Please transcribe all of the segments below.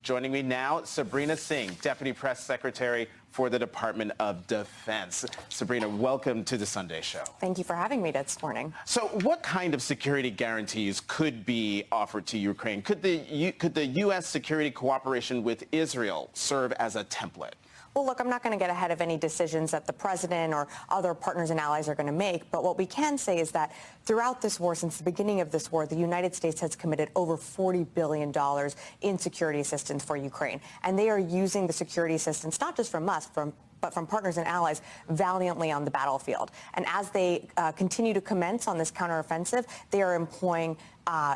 Joining me now, Sabrina Singh, Deputy Press Secretary for the Department of Defense. Sabrina, welcome to the Sunday Show. Thank you for having me this morning. So what kind of security guarantees could be offered to Ukraine? Could the U.S. security cooperation with Israel serve as a template? Well, look, I'm not going to get ahead of any decisions that the president or other partners and allies are going to make. But what we can say is that throughout this war, since the beginning of this war, the United States has committed over $40 billion in security assistance for Ukraine. And they are using the security assistance, not just from us, but from partners and allies valiantly on the battlefield. And as they continue to commence on this counteroffensive, they are employing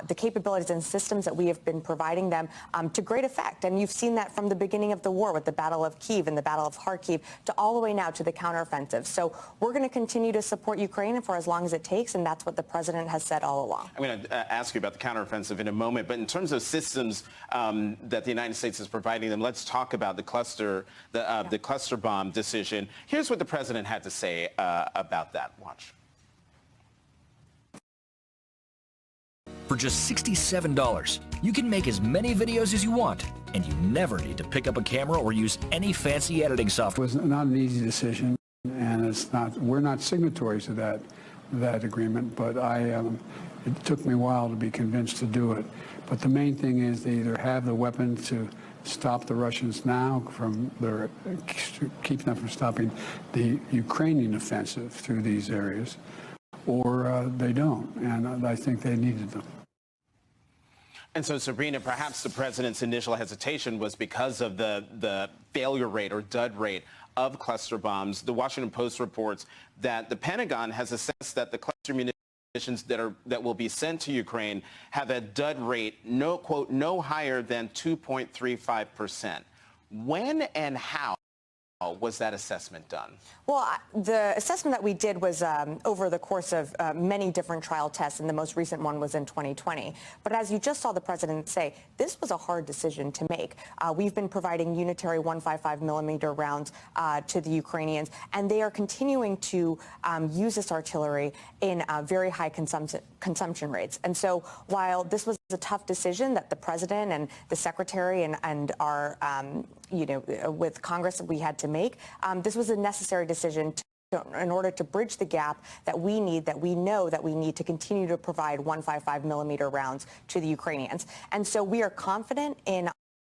the capabilities and systems that we have been providing them to great effect. And you've seen that from the beginning of the war with the Battle of Kyiv and the Battle of Kharkiv to all the way now to the counteroffensive. So we're going to continue to support Ukraine for as long as it takes, and that's what the president has said all along. I'm going to ask you about the counteroffensive in a moment, but in terms of systems that the United States is providing them, let's talk about the cluster bomb decision. Here's what the president had to say about that. Watch. For just $67, you can make as many videos as you want, and you never need to pick up a camera or use any fancy editing software. It was not an easy decision, and we're not signatories to that agreement, but it took me a while to be convinced to do it. But the main thing is they either have the weapons to stop the Russians now keep them from stopping the Ukrainian offensive through these areas, or they don't, and I think they needed them. And so, Sabrina, perhaps the president's initial hesitation was because of the failure rate or dud rate of cluster bombs. The Washington Post reports that the Pentagon has assessed that the cluster munitions that will be sent to Ukraine have a dud rate, quote, no higher than 2.35%. When and how was that assessment done? Well, the assessment that we did was over the course of many different trial tests, and the most recent one was in 2020. But as you just saw the president say, this was a hard decision to make. We've been providing unitary 155 millimeter rounds to the Ukrainians, and they are continuing to use this artillery in very high consumption rates. And so while this was a tough decision that the president and the secretary and our, with Congress we had to make, this was a necessary decision in order to bridge the gap that we know that we need to continue to provide 155 millimeter rounds to the Ukrainians. And so we are confident in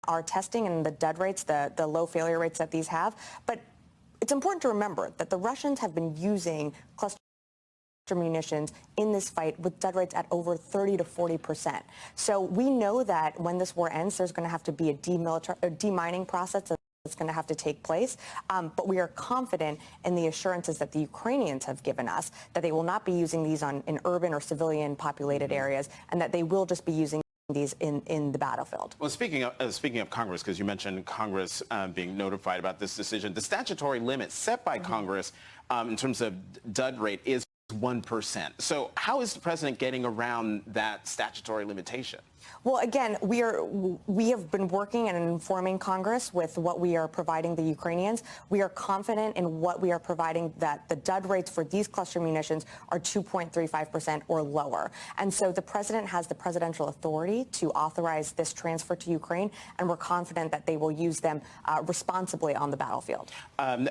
our testing and the dud rates, the low failure rates that these have. But it's important to remember that the Russians have been using cluster munitions in this fight with dud rates at over 30 to 40%. So we know that when this war ends, there's going to have to be a demining process that's going to have to take place. But we are confident in the assurances that the Ukrainians have given us that they will not be using these in urban or civilian populated areas, and that they will just be using these in the battlefield. Well, speaking of Congress, because you mentioned Congress being notified about this decision, the statutory limit set by Congress in terms of dud rate is 1%. So how is the president getting around that statutory limitation? Well, again, we have been working and informing Congress with what we are providing the Ukrainians. We are confident in what we are providing, that the dud rates for these cluster munitions are 2.35% or lower. And so the president has the presidential authority to authorize this transfer to Ukraine, and we're confident that they will use them responsibly on the battlefield.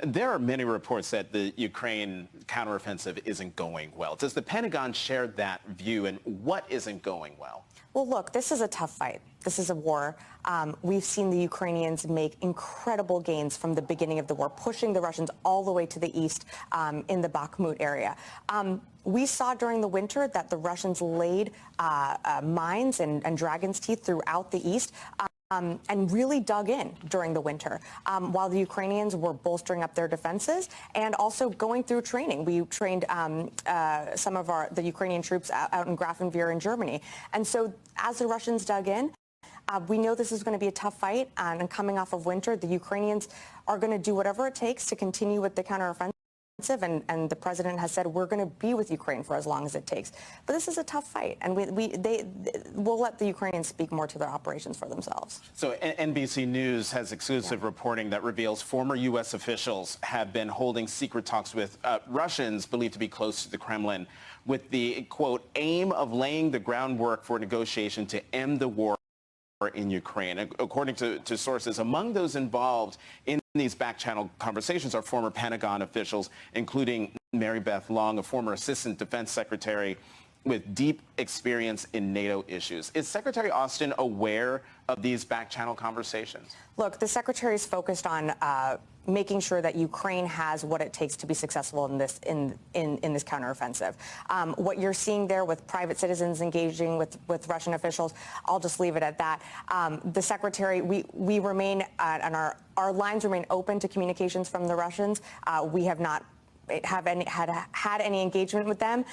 There are many reports that the Ukraine counteroffensive isn't going well. Does the Pentagon share that view, and what isn't going well? Well, look, this is a tough fight. This is a war. We've seen the Ukrainians make incredible gains from the beginning of the war, pushing the Russians all the way to the east in the Bakhmut area. We saw during the winter that the Russians laid mines and dragon's teeth throughout the east. And really dug in during the winter while the Ukrainians were bolstering up their defenses and also going through training. We trained some of the Ukrainian troops out in Grafenwehr in Germany. And so as the Russians dug in, we know this is going to be a tough fight. And coming off of winter, the Ukrainians are going to do whatever it takes to continue with the counteroffensive. And the president has said we're going to be with Ukraine for as long as it takes. But this is a tough fight, and we'll let the Ukrainians speak more to their operations for themselves. So NBC News has exclusive reporting that reveals former U.S. officials have been holding secret talks with Russians believed to be close to the Kremlin with the, quote, aim of laying the groundwork for negotiation to end the war in Ukraine. According to sources, among those involved in these back-channel conversations are former Pentagon officials, including Mary Beth Long, a former Assistant Defense Secretary with deep experience in NATO issues. Is Secretary Austin aware of these back-channel conversations? Look, the Secretary is focused on making sure that Ukraine has what it takes to be successful in this counteroffensive. What you're seeing there with private citizens engaging with Russian officials, I'll just leave it at that. The Secretary, we remain and our lines remain open to communications from the Russians. We have not had any engagement with them,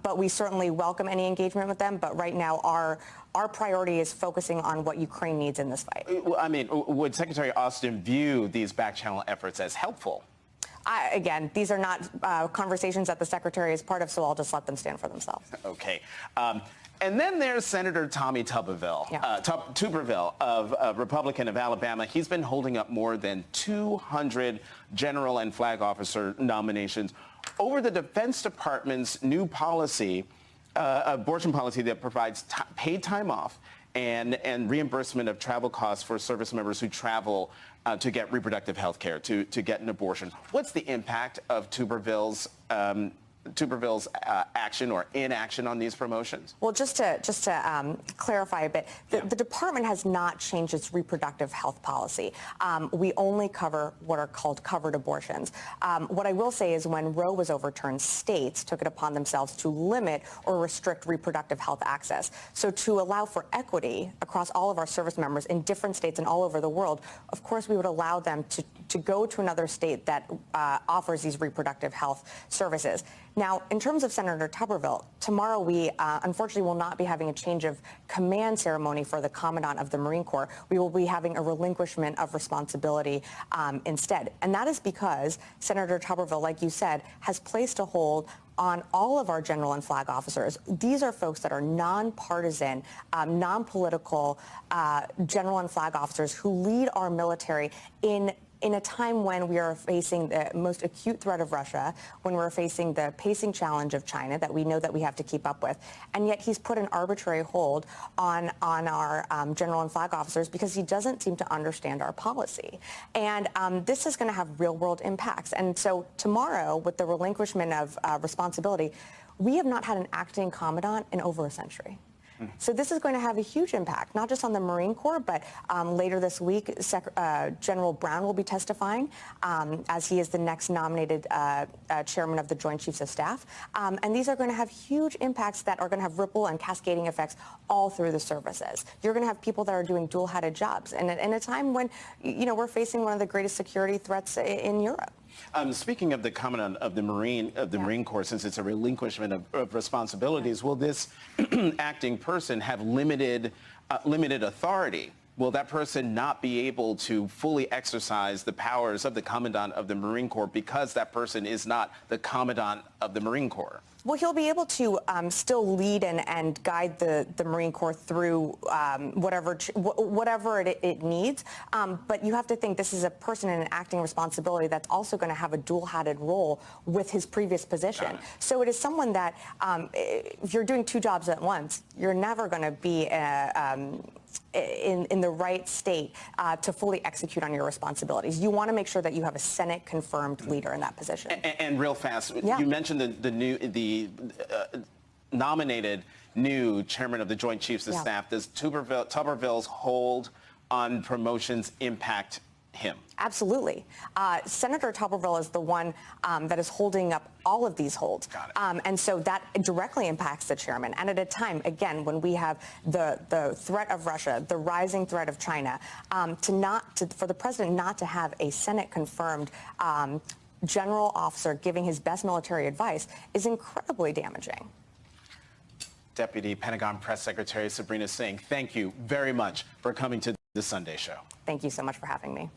but we certainly welcome any engagement with them. But right now, our priority is focusing on what Ukraine needs in this fight. I mean, would Secretary Austin view these back-channel efforts as helpful? Again, these are not conversations that the Secretary is part of, so I'll just let them stand for themselves. Okay. And then there's Senator Tommy Tuberville, of Republican of Alabama. He's been holding up more than 200 general and flag officer nominations over the Defense Department's new policy, abortion policy that provides paid time off and reimbursement of travel costs for service members who travel to get reproductive health care, to get an abortion. What's the impact of Tuberville's action or inaction on these promotions? Well, just to clarify a bit, the department has not changed its reproductive health policy. We only cover what are called covered abortions. What I will say is when Roe was overturned, states took it upon themselves to limit or restrict reproductive health access. So to allow for equity across all of our service members in different states and all over the world, of course we would allow them to go to another state that offers these reproductive health services. Now, in terms of Senator Tuberville, tomorrow we unfortunately will not be having a change of command ceremony for the Commandant of the Marine Corps. We will be having a relinquishment of responsibility instead. And that is because Senator Tuberville, like you said, has placed a hold on all of our general and flag officers. These are folks that are nonpartisan, non-political general and flag officers who lead our military in a time when we are facing the most acute threat of Russia, when we're facing the pacing challenge of China that we know that we have to keep up with, and yet he's put an arbitrary hold on our general and flag officers because he doesn't seem to understand our policy. And this is going to have real-world impacts. And so tomorrow, with the relinquishment of responsibility, we have not had an acting commandant in over a century. So this is going to have a huge impact, not just on the Marine Corps, but later this week, General Brown will be testifying as he is the next nominated chairman of the Joint Chiefs of Staff. And these are going to have huge impacts that are going to have ripple and cascading effects all through the services. You're going to have people that are doing dual-hatted jobs. And in a time when, we're facing one of the greatest security threats in Europe. Speaking of the Commandant of the Marine Corps, since it's a relinquishment of responsibilities, will this acting person have limited authority? Will that person not be able to fully exercise the powers of the Commandant of the Marine Corps because that person is not the Commandant of the Marine Corps? Well, he'll be able to still lead and guide the Marine Corps through whatever it needs. But you have to think this is a person in an acting responsibility that's also going to have a dual-hatted role with his previous position. So it is someone that if you're doing two jobs at once, you're never going to be in the right state to fully execute on your responsibilities. You want to make sure that you have a Senate-confirmed leader in that position. And real fast, you mentioned the nominated new chairman of the Joint Chiefs of Staff. Does Tuberville's hold on promotions impact him? Absolutely. Senator Tuberville is the one that is holding up all of these holds. And so that directly impacts the chairman. And at a time, again, when we have the threat of Russia, the rising threat of China, for the president not to have a Senate-confirmed general officer giving his best military advice is incredibly damaging. Deputy Pentagon Press Secretary Sabrina Singh, thank you very much for coming to the Sunday Show. Thank you so much for having me.